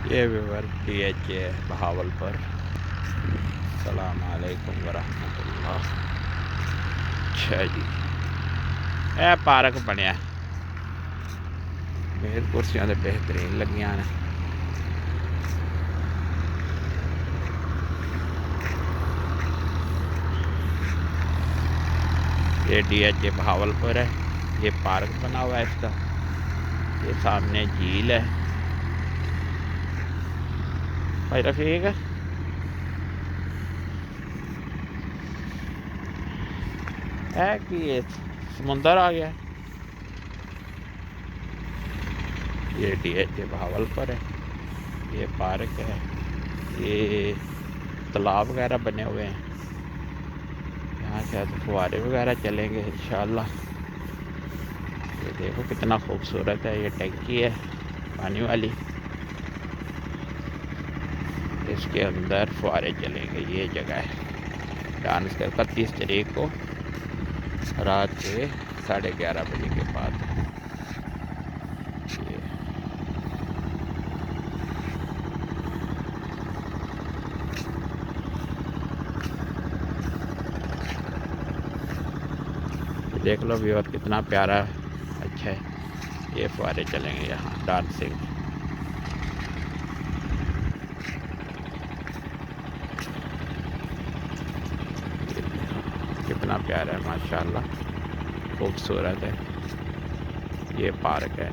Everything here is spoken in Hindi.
ये व्यूवर DH है बहावलपुर। सलाम अलैकुम वरहमतुल्लाह। अच्छा जी, यह पार्क बनया मेज कुर्सियां तो बेहतरीन लगियां ने। ये DH बहावलपुर है। ये पार्क बना हुआ है इसका। ये सामने झील है। भाई रफीक है कि ये समुंदर आ गया। ये DH बहावलपुर है। ये पार्क है। ये तालाब वगैरह बने हुए हैं। यहाँ शायद फुहारे वगैरह चलेंगे इंशाल्लाह। ये देखो कितना खूबसूरत है। ये टंकी है पानी वाली, इसके अंदर फुहारे चलेंगे। ये जगह है डांस का 31 तारीख को रात के 11:30 बजे के बाद। ये देख लो व्यूअर कितना प्यारा अच्छा है। ये फुहारे चलेंगे यहाँ डांसिंग। कितना प्यारा है माशाल्लाह, खूबसूरत है। ये पार्क है।